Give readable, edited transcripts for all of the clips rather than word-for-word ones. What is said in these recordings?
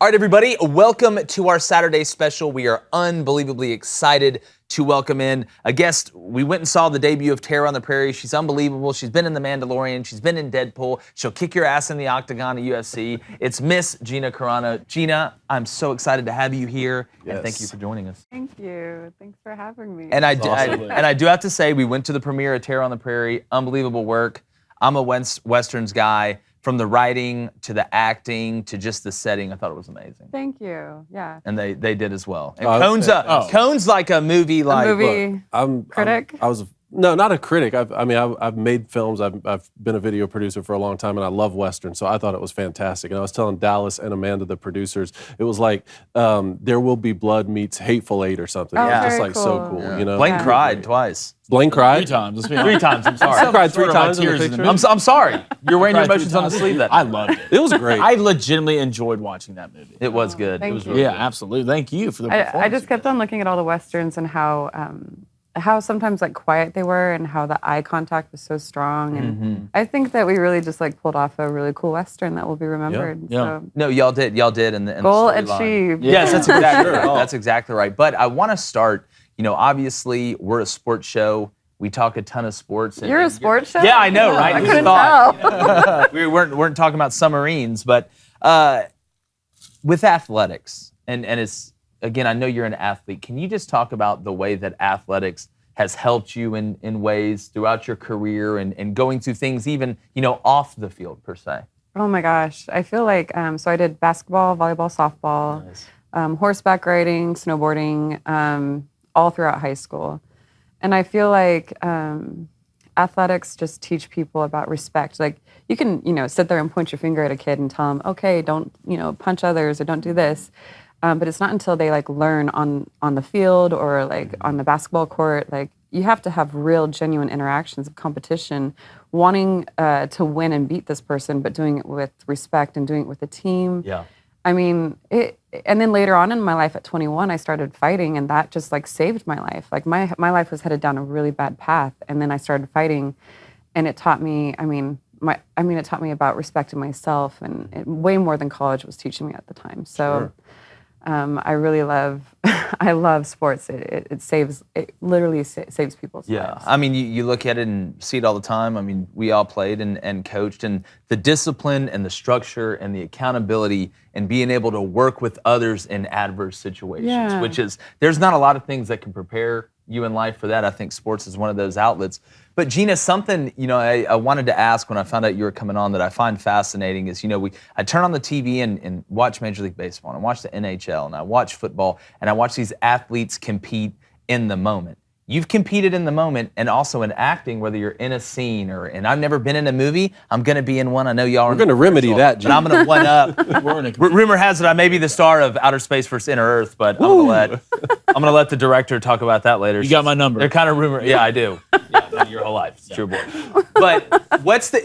All right, everybody, welcome to our Saturday special. We are unbelievably excited to welcome in a guest. We went and saw the debut of Terror on the Prairie. She's unbelievable. She's been in The Mandalorian. She's been in Deadpool. She'll kick your ass in the octagon at UFC. It's Miss Gina Carano. Gina, I'm so excited to have you here, and thank you for joining us. Thank you. Thanks for having me. And I do have to say, we went to the premiere of Terror on the Prairie. Unbelievable work. I'm a Westerns guy. From the writing to the acting to just the setting, I thought it was amazing. Thank you. Yeah. And they did as well. And Cone's like a movie, like a movie critic. No, not a critic. I've made films. I've been a video producer for a long time, and I love Western. So I thought it was fantastic. And I was telling Dallas and Amanda, the producers, it was like There Will Be Blood meets Hateful Eight or something. Oh, it was just very like so cool. Yeah. You know, Blaine cried twice. Blaine cried 3 times. Let's be Three times. I'm sorry. I cried 3 times in the picture. I'm sorry. You're wearing your Cried 3 emotions on the times. sleeve. That I loved it. It was great. I legitimately enjoyed watching that movie. it was good. Thank It was you. really Yeah, good. absolutely. Thank you for the performance. I just kept on looking at all the Westerns and how sometimes like quiet they were and how the eye contact was so strong. And I think that we really just like pulled off a really cool Western that will be remembered. Yeah. So No, y'all did. And the goal storyline. achieved. Yes, that's exactly right. Sure. That's exactly right. But I want to start, obviously we're a sports show. We talk a ton of sports. You're a sports show? Yeah, I know, right? I Who'd couldn't have tell. thought? We weren't talking about submarines, but with athletics, and it's, again, I know you're an athlete. Can you just talk about the way that athletics has helped you in ways throughout your career and going through things even, off the field per se? Oh my gosh. I feel like, so I did basketball, volleyball, softball, horseback riding, snowboarding, all throughout high school. And I feel like athletics just teach people about respect. Like you can, sit there and point your finger at a kid and tell them, okay, don't, punch others or don't do this. But it's not until they like learn on the field or like on the basketball court, like you have to have real genuine interactions of competition, wanting to win and beat this person, but doing it with respect and doing it with a team. Yeah. I mean, and then later on in my life at 21, I started fighting, and that just like saved my life. Like my life was headed down a really bad path, and then I started fighting, and it taught me. It taught me about respecting myself, and way more than college was teaching me at the time. So, I really I love sports. It literally saves people's lives. I mean, you look at it and see it all the time. I mean, we all played and coached, and the discipline and the structure and the accountability and being able to work with others in adverse situations, which is, there's not a lot of things that can prepare you in life for that. I think sports is one of those outlets. But Gina, something, I wanted to ask when I found out you were coming on that I find fascinating is, I turn on the TV and watch Major League Baseball, and I watch the NHL, and I watch football, and I watch these athletes compete in the moment. You've competed in the moment and also in acting, whether you're in a scene and I've never been in a movie. I'm going to be in one. I know y'all are. We're going to remedy that, Gina. But I'm going to one up. Rumor has it I may be the star of Outer Space vs. Inner Earth, but I'm going to let the director talk about that later. You got my number. They're kind of rumor. Yeah, I do. Yeah, your whole life. It's true, boy. But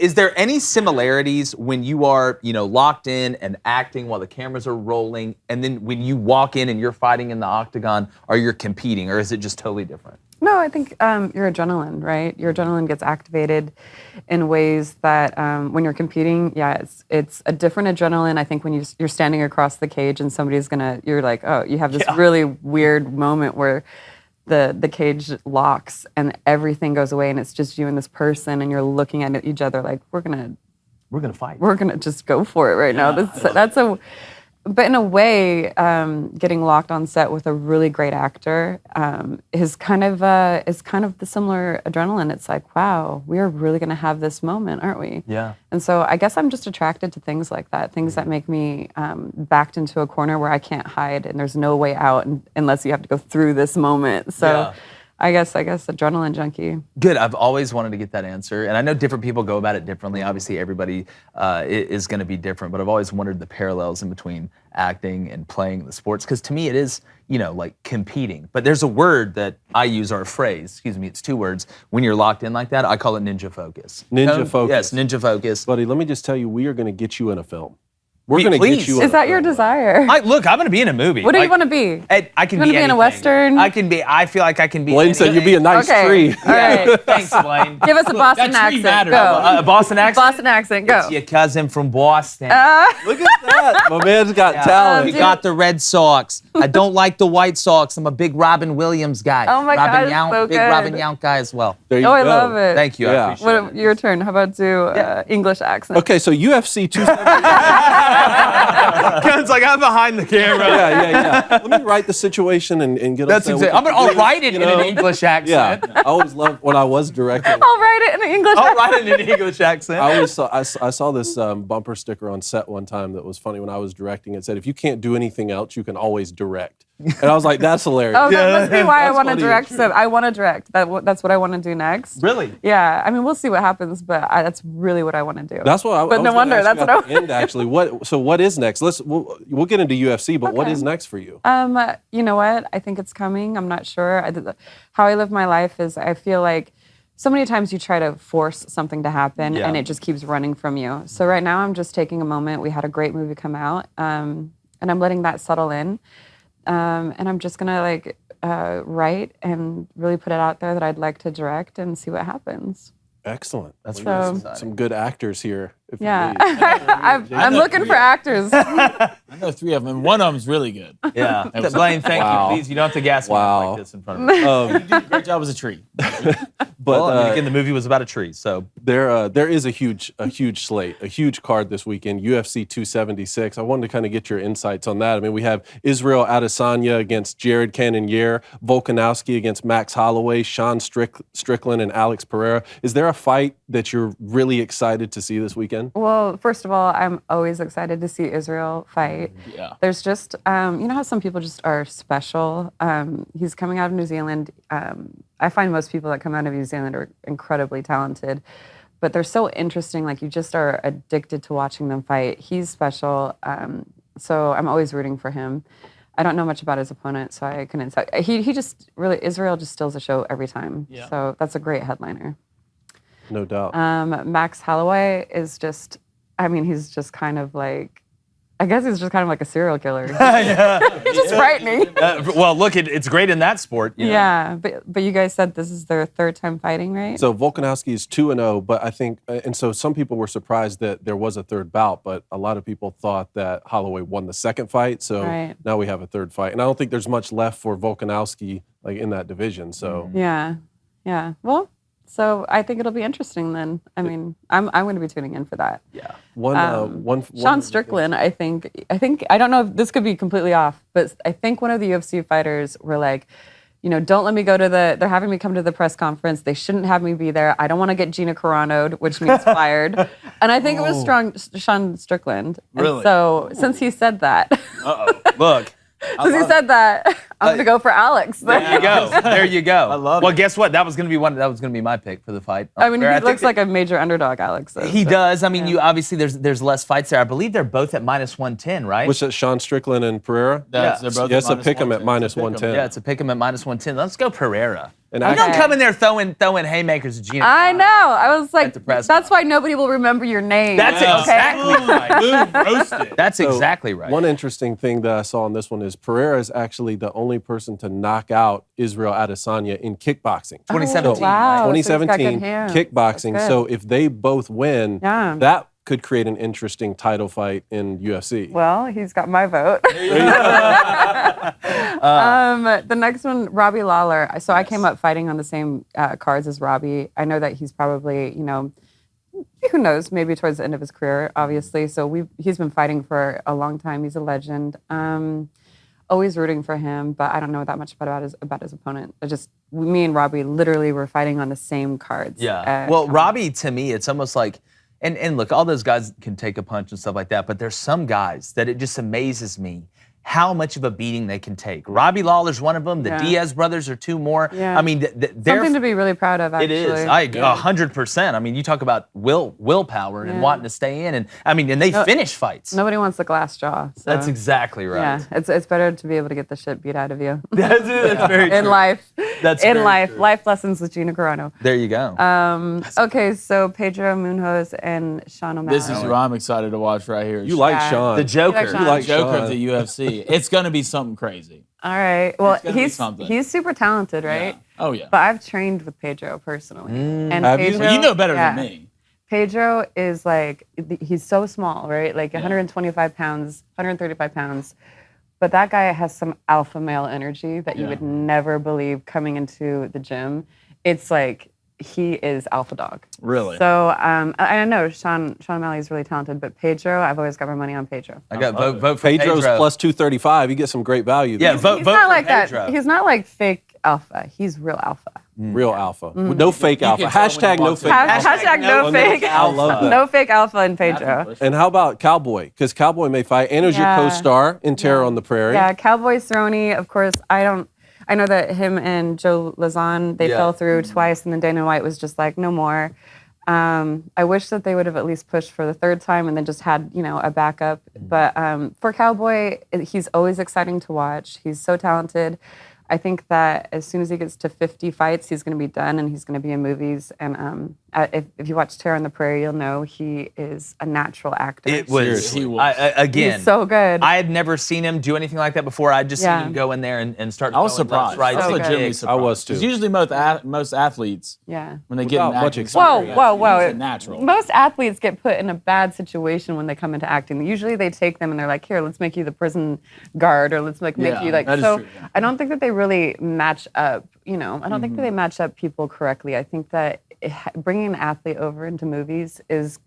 is there any similarities when you are, locked in and acting while the cameras are rolling, and then when you walk in and you're fighting in the octagon, or you're competing, or is it just totally different? No, I think your adrenaline, right? Your adrenaline gets activated in ways that when you're competing, it's a different adrenaline. I think when you're standing across the cage and you're like, oh, you have this really weird moment where the cage locks and everything goes away and it's just you and this person and you're looking at each other like, we're gonna fight. We're gonna just go for it right now. But in a way, getting locked on set with a really great actor is kind of the similar adrenaline. It's like, wow, we are really going to have this moment, aren't we? Yeah. And so I guess I'm just attracted to things like that, things that make me backed into a corner where I can't hide and there's no way out unless you have to go through this moment. So. I guess adrenaline junkie. Good. I've always wanted to get that answer, and I know different people go about it differently. Obviously, everybody is going to be different, but I've always wondered the parallels in between acting and playing the sports, because to me it is, like competing. But there's a word that I use, or a phrase, it's 2 words. When you're locked in like that, I call it ninja focus. Ninja focus. Yes, ninja focus. Buddy, let me just tell you, we are going to get you in a film. We're going to Please. get you. Is that your desire? Look, I'm going to be in a movie. What do you want to be? I can You wanna be in a anything. Western? I feel like I can be. Blaine said you'd be a nice tree. All right. Thanks, Blaine. Give us a Boston that tree accent. matters. Go. A Boston accent. Boston accent. Go. It's your cousin from Boston. Look at that. My man's got talent. We got the Red Sox. I don't like the White Sox. I'm a big Robin Williams guy. Oh my Robin God, Yount, so big good. Robin Yount guy as well. There you Oh, I go. love it. Thank you. I Yeah. appreciate it. What, your turn. How about do English accent? Okay, so UFC 270. It's like I'm behind the camera. yeah. Let me write the situation and get That's on exactly. I'll write it in an English accent. Yeah, I always loved when I was directing. I'll write it in English I'll accent. write it in an English accent. I saw this bumper sticker on set one time that was funny when I was directing. It said, "If you can't do anything else, you can always direct." And I was like, "That's hilarious." Oh, that must be why I That's want to funny. direct. So I want to direct. That's what I want to do next. Really? Yeah. I mean, we'll see what happens, but that's really what I want to do. That's what I. But I was no gonna wonder. ask That's you what at the end actually. What is next? We'll get into UFC, but what Okay. is next for you? You know what? I think it's coming. I'm not sure. How I live my life is I feel like so many times you try to force something to happen and it just keeps running from you. So right now I'm just taking a moment. We had a great movie come out, and I'm letting that settle in. And I'm just gonna write and really put it out there that I'd like to direct and see what happens. Excellent. That's Well, really you exciting. some good actors here. If you Yeah, need. I'm looking for actors. I know 3 of them, and one of them's really good. Yeah. Blaine, thank Wow. you. Please, you don't have to gas me Wow. up like this in front of me. You did a great job as a tree. But Well, I mean, again, the movie was about a tree, so. there is a huge slate, a huge card this weekend, UFC 276. I wanted to kind of get your insights on that. I mean, we have Israel Adesanya against Jared Cannonier, Volkanovski against Max Holloway, Sean Strickland and Alex Pereira. Is there a fight that you're really excited to see this weekend? Well, first of all, I'm always excited to see Israel fight. Yeah. There's just, you know how some people just are special? He's coming out of New Zealand. I find most people that come out of New Zealand are incredibly talented, but they're so interesting. Like, you just are addicted to watching them fight. He's special, so I'm always rooting for him. I don't know much about his opponent, so I couldn't say. He just really, Israel just steals the show every time. Yeah. So that's a great headliner. No doubt. Max Holloway is just, I mean, he's just kind of like, I guess he's just kind of like a serial killer. He's just frightening. Well, look, it's great in that sport. You know? Yeah, but you guys said this is their third time fighting, right? So Volkanovski is 2-0, but I think, and so some people were surprised that there was a third bout, but a lot of people thought that Holloway won the second fight, so Right. now we have a third fight. And I don't think there's much left for Volkanovski like in that division. So Yeah. Well, so I think it'll be interesting then. I mean, I'm going to be tuning in for that. Yeah. one Sean Strickland, I think I don't know if this could be completely off, but I think one of the UFC fighters were like, you know, don't let me go to they're having me come to the press conference. They shouldn't have me be there. I don't want to get Gina Carano'd, which means fired. And I think it was Sean Strickland. And Really? so since he said that, Look. since he said that, I'm going to go for Alex. There you go. There you go. I love Well, it. guess what? That was going to be my pick for the fight. I mean, Fair. he think looks like a major underdog, Alex. he does. I mean, you obviously there's less fights there. I believe they're both at -110, right? Was it Sean Strickland and Pereira? They're both Yes, I minus pick 'em at 110. minus Pick 'em. 110. Yeah, it's a pick 'em at -110. Let's go Pereira. And You actually, don't come in there throwing haymakers at Gina. I know. I was like, the press that's why nobody will remember your name. That's okay? exactly right. Boom, roasted. That's So, exactly right. One interesting thing that I saw on this one is Pereira is actually the only person to knock out Israel Adesanya in kickboxing. 2017. Wow. right? So he's got good 2017 hands. kickboxing. That's good. So if they both win, Yeah. that could create an interesting title fight in UFC. Well, he's got my vote. The next one, Robbie Lawler. So I came up fighting on the same cards as Robbie. I know that he's probably, you know, who knows, maybe towards the end of his career, obviously. So he's been fighting for a long time. He's a legend. Always rooting for him, but I don't know that much about his opponent. Me and Robbie literally were fighting on the same cards. Yeah. Well, Robbie, to me, it's almost like, and look, all those guys can take a punch and stuff like that, but there's some guys that it just amazes me how much of a beating they can take. Robbie Lawler's one of them. The Yeah. Diaz brothers are two more. Yeah. I mean, they're Something to be really proud of, It actually. is. 100%. I mean, you talk about willpower and Yeah. wanting to stay in, and I mean, and they finish fights. Nobody wants the glass jaw. So. That's exactly right. Yeah, it's better to be able to get the shit beat out of you That's very in true. life. That's in very life. true. Life lessons with Gina Carano. There you go. Okay, so Pedro, Munhoz, and Sean O'Malley. This is who I'm excited to watch right here. You like Yeah. Sean. The Joker. Sean. You like Joker Sean. of the UFC. It's going to be something crazy. All right. Well, It's gonna be something. he's super talented, right? Yeah. Oh, yeah. But I've trained with Pedro personally. And Have you? Pedro, Well, you know better yeah. than me. Pedro is like, he's so small, right? Like 125 pounds, 135 pounds. But that guy has some alpha male energy that you would never believe coming into the gym. It's like, he is alpha dog. Really? So I know Sean O'Malley is really talented, but Pedro, I've always got my money on Pedro. I got vote for Pedro's Pedro. plus 235. You get some great value. Yeah, there. vote He's for not like Pedro. that. He's not like fake alpha. He's real alpha. Real alpha. No fake alpha. can tell when Hashtag he no walks fake in. alpha. Hashtag no fake I alpha. love that. No fake alpha in Pedro. And how about Cowboy? Because Cowboy may fight, and is your Yeah. co-star in Terror on the Prairie. Yeah, Cowboy Cerrone, of course, I know that him and Joe Lazan, they Yeah. fell through twice, and then Dana White was just like, no more. I wish that they would have at least pushed for the third time and then just had, a backup. But for Cowboy, he's always exciting to watch. He's so talented. I think that as soon as he gets to 50 fights, he's going to be done and he's going to be in movies. And if you watch Terror on the Prairie, you'll know he is a natural actor. It was, Seriously. He was. again, He's so good. I had never seen him do anything like that before. I'd just Yeah. seen him go in there and start I was throwing lefts, surprised. rights, I was So and good. legitimately kicks. surprised. I was too. 'Cause usually most athletes, Yeah. when they get in Without much acting, experience. Whoa. It's a natural. Most athletes get put in a bad situation when they come into acting. Usually they take them and they're like, here, let's make you the prison guard or let's make Yeah, you like, that is so true, yeah. I don't think that they really match up, I don't think that they match up people correctly. I think that bringing an athlete over into movies is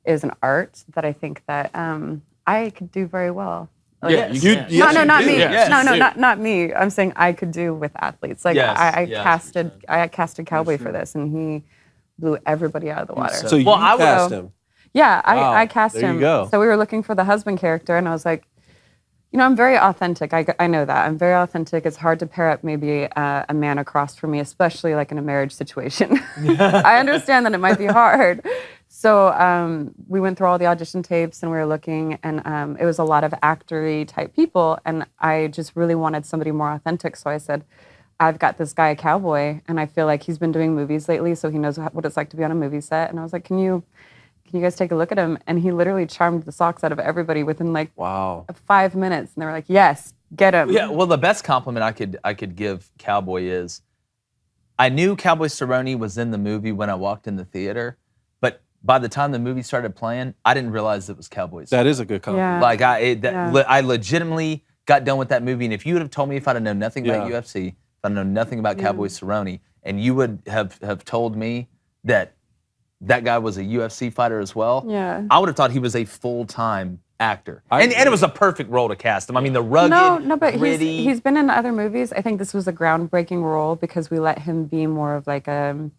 an art that I think that I could do very well. Like, Yeah, You- can. yes, no, you not do. me. Yes, no, you do. not me. I'm saying I could do with athletes. Like Yes, I yes. casted Cowboy for this, and he blew everybody out of the water. So you I would- cast him. Yeah, Wow, I cast there you him. go. So we were looking for the husband character, and I was like, I'm very authentic. I know that. I'm very authentic. It's hard to pair up maybe a man across from me, especially like in a marriage situation. I understand that it might be hard. So we went through all the audition tapes, and we were looking, and it was a lot of actor-y type people, and I just really wanted somebody more authentic. So I said, I've got this guy, Cowboy, and I feel like he's been doing movies lately, so he knows what it's like to be on a movie set. And I was like, Can you guys take a look at him? And he literally charmed the socks out of everybody within like Wow. 5 minutes. And they were like, yes, get him. Yeah, well, the best compliment I could give Cowboy is, I knew Cowboy Cerrone was in the movie when I walked in the theater, but by the time the movie started playing, I didn't realize it was Cowboy Cerrone. That is a good compliment. Yeah. Like Yeah. I legitimately got done with that movie, and if you would have told me if I'd have known nothing about Yeah. UFC, if I'd known nothing about Cowboy Cerrone, and you would have told me that guy was a UFC fighter as well, Yeah. I would have thought he was a full-time actor, I and it was a perfect role to cast him. I mean, the rugged, No, but gritty. he's been in other movies. I think this was a groundbreaking role because we let him be more of like a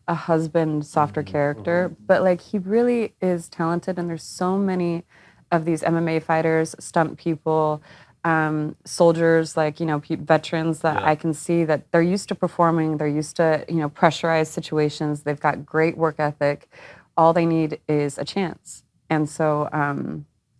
husband, softer character. But like he really is talented, and there's so many of these MMA fighters, stunt people, soldiers, like veterans that I can see that they're used to performing. They're used to pressurized situations. They've got great work ethic. All they need is a chance. And so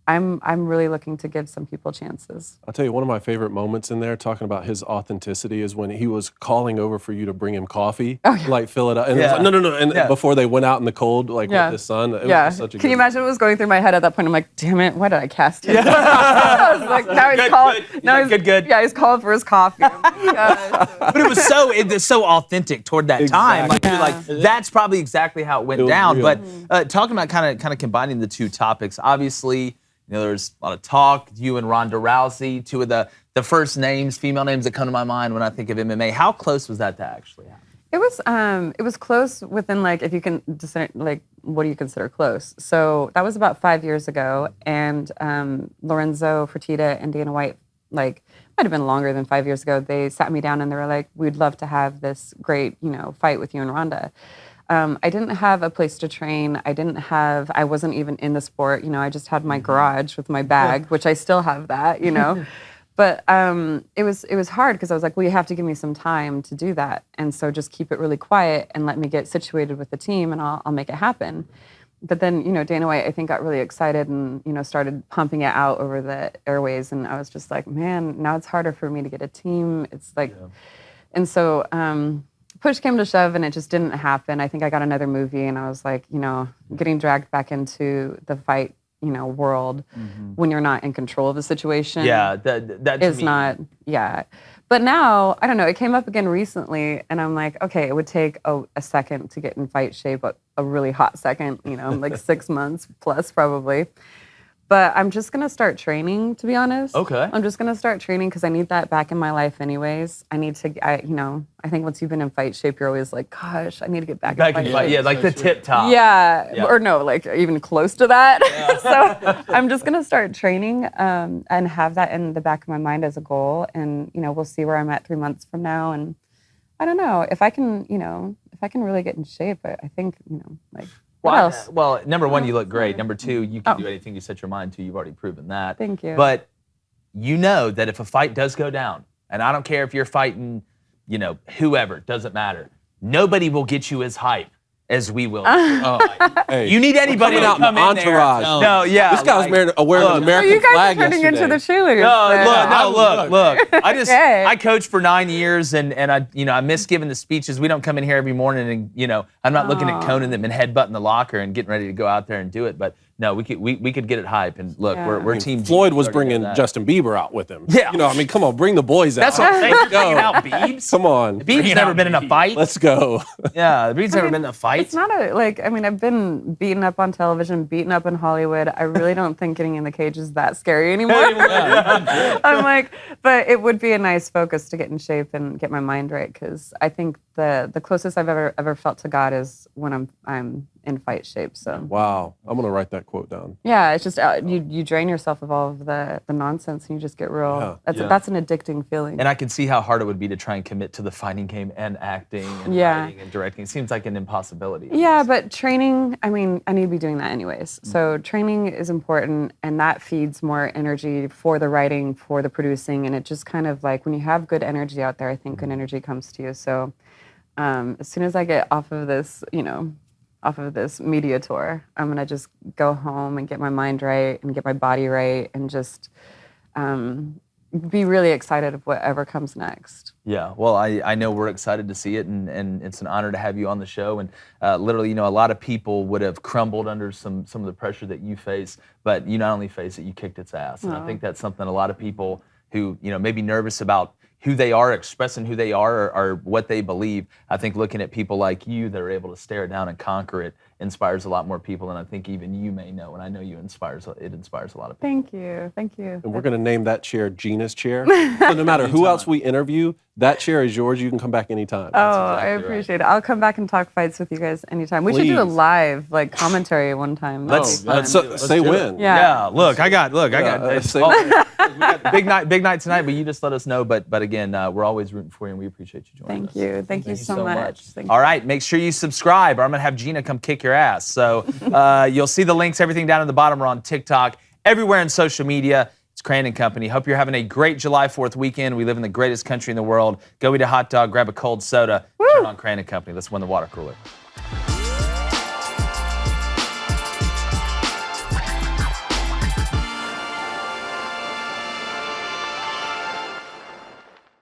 I'm really looking to give some people chances. I'll tell you, one of my favorite moments in there, talking about his authenticity, is when he was calling over for you to bring him coffee, like fill it up. And it was like, no. And before they went out in the cold, like with the sun, it was just such a Can you good imagine what was going through my head at that point? I'm like, damn it, why did I cast him? I was like, now he's calling. Now he's good. Yeah, he's calling for his coffee. Oh my God. But it was so authentic toward that time. Like, you're like, that's probably exactly how it went was down. real. But talking about kind of combining the two topics, obviously, there's a lot of talk. You and Ronda Rousey, two of the first names, female names that come to my mind when I think of MMA. How close was that to actually happen? It was close within like, if you can like, what do you consider close? So that was about 5 years ago, and Lorenzo Fertitta and Dana White, like, might have been longer than 5 years ago. They sat me down and they were like, "We'd love to have this great, fight with you and Ronda." I didn't have a place to train. I wasn't even in the sport. I just had my garage with my bag, which I still have that, But it was hard because I was like, well, you have to give me some time to do that. And so just keep it really quiet and let me get situated with the team, and I'll make it happen. But then, Dana White, I think, got really excited and, started pumping it out over the airways. And I was just like, man, now it's harder for me to get a team. It's like, And so push came to shove and it just didn't happen. I think I got another movie and I was like, getting dragged back into the fight, world when you're not in control of the situation. Yeah, that is to me, not, yeah. But now, I don't know, it came up again recently and I'm like, okay, it would take a second to get in fight shape, a really hot second, like 6 months plus probably. But I'm just gonna start training, to be honest. Okay. I'm just gonna start training because I need that back in my life anyways. I need to, I think once you've been in fight shape, you're always like, gosh, I need to get back in fight shape. Yeah, like the tip top. Yeah, or no, like even close to that. So I'm just gonna start training and have that in the back of my mind as a goal. And we'll see where I'm at 3 months from now. And I don't know if I can, if I can really get in shape. I think, like. What else? Well, number one, you look great. Number two, you can do anything you set your mind to. You've already proven that. Thank you. But you know that if a fight does go down, and I don't care if you're fighting, whoever, it doesn't matter. Nobody will get you as hype as we will. Hey, you need anybody to out come in the in there. entourage. No, yeah. This guy was wearing an American you guys flag are turning yesterday. into the cheerleaders. Look. Okay. I coached for 9 years, and I miss giving the speeches. We don't come in here every morning, and I'm not looking at Conan them and headbutting the locker and getting ready to go out there and do it. But no, we could get it hype. And look, we're team. Floyd G. was We already bringing know that. Justin Bieber out with him. Yeah. Come on, bring the boys out. That's what I'm saying. You're Go. bringing out Biebs. Come on. Biebs never been in a fight. Let's go. Yeah, Biebs never been in a fight. It's not I've been beaten up on television, beaten up in Hollywood. I really don't think getting in the cage is that scary anymore. I'm like, but it would be a nice focus to get in shape and get my mind right because I think the closest I've ever felt to God is when I'm in fight shape. So Wow. I'm going to write that quote down. yeah, it's just you drain yourself of all of the nonsense and you just get real. That's an addicting feeling. And I can see how hard it would be to try and commit to the fighting game and acting and writing and directing. It seems like an impossibility. Yeah, but training, I need to be doing that anyways. So training is important and that feeds more energy for the writing, for the producing. And it just kind of like when you have good energy out there, I think good energy comes to you. So as soon as I get off of this, off of this media tour, I'm gonna just go home and get my mind right and get my body right and just be really excited of whatever comes next. Yeah, well, I know we're excited to see it, and it's an honor to have you on the show. And literally, a lot of people would have crumbled under some of the pressure that you face, but you not only face it, you kicked its ass. And I think that's something a lot of people who may be nervous about who they are, expressing who they are or what they believe. I think looking at people like you that are able to stare it down and conquer it inspires a lot more people than I think even you may know. And I know it inspires a lot of people. Thank you. And we're going to name that chair Gina's chair. So no matter who else we interview, that chair is yours. You can come back anytime. Oh, I appreciate it. I'll come back and talk fights with you guys anytime. We should do a live commentary one time. Let's say when. Yeah. Look, I got. say We got big night tonight, but you just let us know. But again, we're always rooting for you, and we appreciate you joining us. Thank you so much. Thank All right, make sure you subscribe, or I'm gonna have Gina come kick your ass. So you'll see the links, everything down at the bottom. We're on TikTok, everywhere in social media. It's Crain and Company. Hope you're having a great July 4th weekend. We live in the greatest country in the world. Go eat a hot dog, grab a cold soda, turn on Crain and Company. Let's win the water cooler.